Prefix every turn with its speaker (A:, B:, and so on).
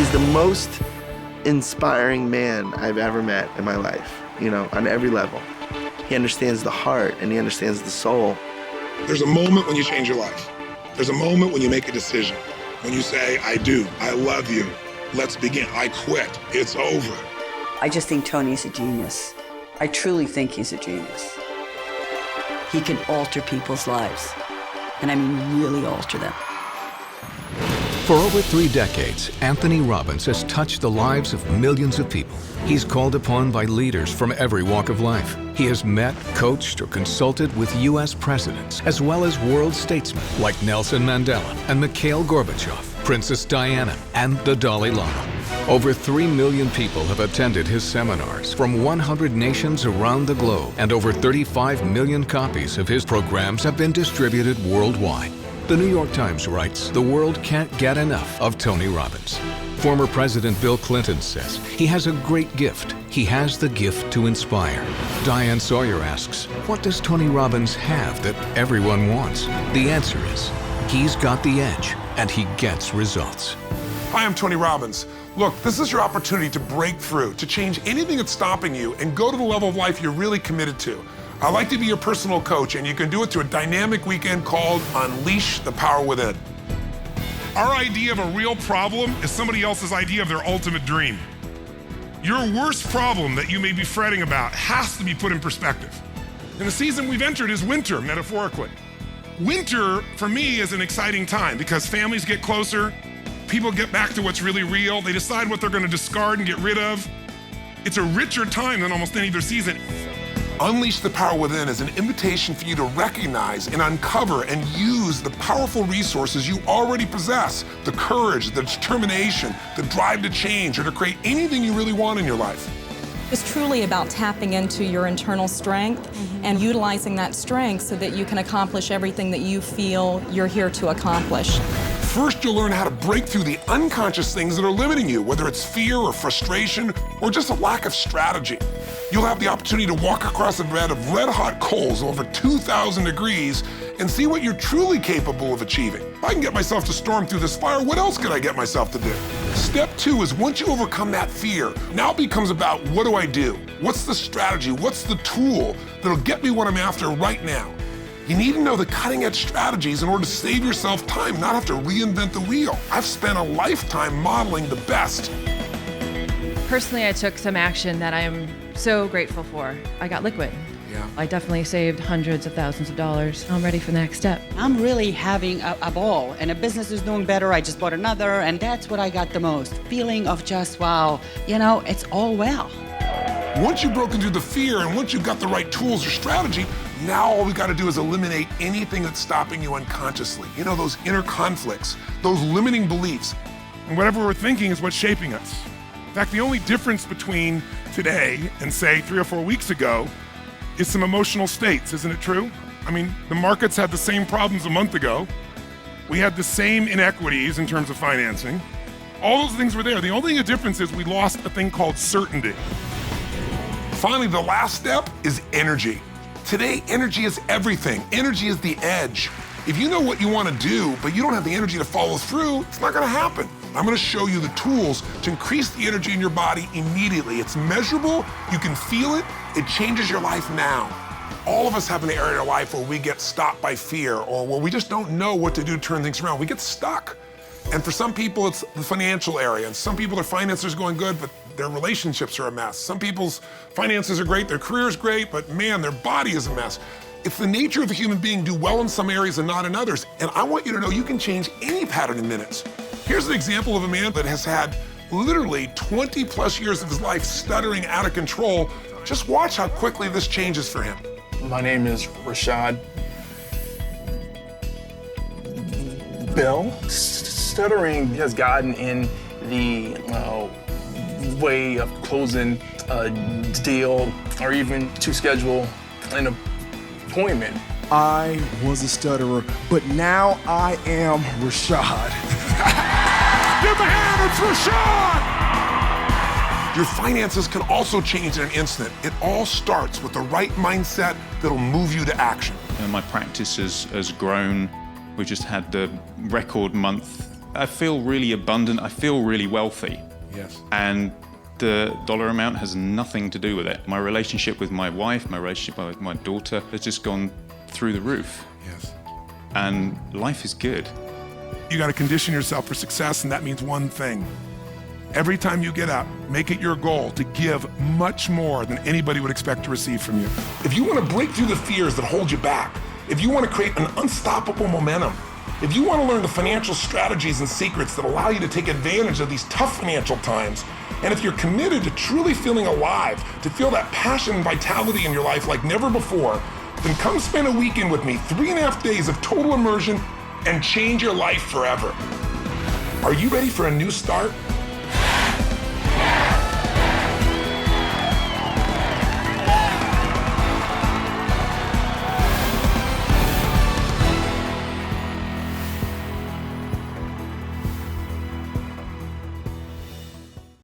A: He's the most inspiring man I've ever met in my life, on every level. He understands the heart and he understands the soul.
B: There's a moment when you change your life. There's a moment when you make a decision. When you say, I do, I love you, let's begin, I quit, it's over.
C: I just think Tony's a genius. I truly think he's a genius. He can alter people's lives, and I mean really alter them.
D: For over 3 decades, Anthony Robbins has touched the lives of millions of people. He's called upon by leaders from every walk of life. He has met, coached, or consulted with U.S. presidents, as well as world statesmen like Nelson Mandela and Mikhail Gorbachev, Princess Diana, and the Dalai Lama. Over 3 million people have attended his seminars from 100 nations around the globe, and over 35 million copies of his programs have been distributed worldwide. The New York Times writes, the world can't get enough of Tony Robbins. Former President Bill Clinton says he has a great gift. He has the gift to inspire. Diane Sawyer asks, what does Tony Robbins have that everyone wants? The answer is, he's got the edge, and he gets results.
B: Hi, I'm Tony Robbins. Look, this is your opportunity to break through, to change anything that's stopping you and go to the level of life you're really committed to. I'd like to be your personal coach, and you can do it through a dynamic weekend called Unleash the Power Within. Our idea of a real problem is somebody else's idea of their ultimate dream. Your worst problem that you may be fretting about has to be put in perspective. And the season we've entered is winter, metaphorically. Winter, for me, is an exciting time because families get closer, people get back to what's really real, they decide what they're going to discard and get rid of. It's a richer time than almost any other season. Unleash the Power Within is an invitation for you to recognize and uncover and use the powerful resources you already possess, the courage, the determination, the drive to change or to create anything you really want in your life.
E: It's truly about tapping into your internal strength and utilizing that strength so that you can accomplish everything that you feel you're here to accomplish.
B: First, you'll learn how to break through the unconscious things that are limiting you, whether it's fear or frustration or just a lack of strategy. You'll have the opportunity to walk across a bed of red-hot coals over 2,000 degrees and see what you're truly capable of achieving. If I can get myself to storm through this fire, what else could I get myself to do? Step 2 is once you overcome that fear, now it becomes about what do I do? What's the strategy? What's the tool that'll get me what I'm after right now? You need to know the cutting-edge strategies in order to save yourself time, not have to reinvent the wheel. I've spent a lifetime modeling the best.
F: Personally, I took some action that I am so grateful for. I got liquid.
B: Yeah.
F: I definitely saved hundreds of thousands of dollars. I'm ready for the next step.
C: I'm really having a ball, and the business is doing better. I just bought another, and that's what I got the most. Feeling of just, wow, it's all well.
B: Once you've broken through the fear and once you've got the right tools or strategy, now all we got to do is eliminate anything that's stopping you unconsciously. Those inner conflicts, those limiting beliefs. And whatever we're thinking is what's shaping us. In fact, the only difference between today and, say, 3 or 4 weeks ago is some emotional states, isn't it true? I mean, the markets had the same problems a month ago. We had the same inequities in terms of financing. All those things were there. The only difference is we lost a thing called certainty. Finally, the last step is energy. Today, energy is everything. Energy is the edge. If you know what you want to do, but you don't have the energy to follow through, it's not going to happen. I'm going to show you the tools to increase the energy in your body immediately. It's measurable, you can feel it, it changes your life now. All of us have an area in our life where we get stopped by fear or where we just don't know what to do to turn things around. We get stuck. And for some people, it's the financial area. And some people, their finances are going good, but their relationships are a mess. Some people's finances are great, their career is great, but man, their body is a mess. It's the nature of the human being to do well in some areas and not in others. And I want you to know you can change any pattern in minutes. Here's an example of a man that has had literally 20 plus years of his life stuttering out of control. Just watch how quickly this changes for him.
G: My name is Rashad. Bill. Stuttering has gotten in the way of closing a deal or even to schedule an appointment.
H: I was a stutterer, but now I am Rashad.
B: Give him a hand, it's Rashad! Your finances can also change in an instant. It all starts with the right mindset that'll move you to action.
I: My practice has grown. We just had the record month I feel really abundant. I feel really wealthy.
B: Yes.
I: And the dollar amount has nothing to do with it. My relationship with my wife, my relationship with my daughter has just gone through the roof.
B: Yes.
I: And life is good.
B: You got to condition yourself for success, and that means one thing. Every time you get up, make it your goal to give much more than anybody would expect to receive from you. If you want to break through the fears that hold you back, if you want to create an unstoppable momentum, if you want to learn the financial strategies and secrets that allow you to take advantage of these tough financial times, and if you're committed to truly feeling alive, to feel that passion and vitality in your life like never before, then come spend a weekend with me, 3.5 days of total immersion, and change your life forever. Are you ready for a new start?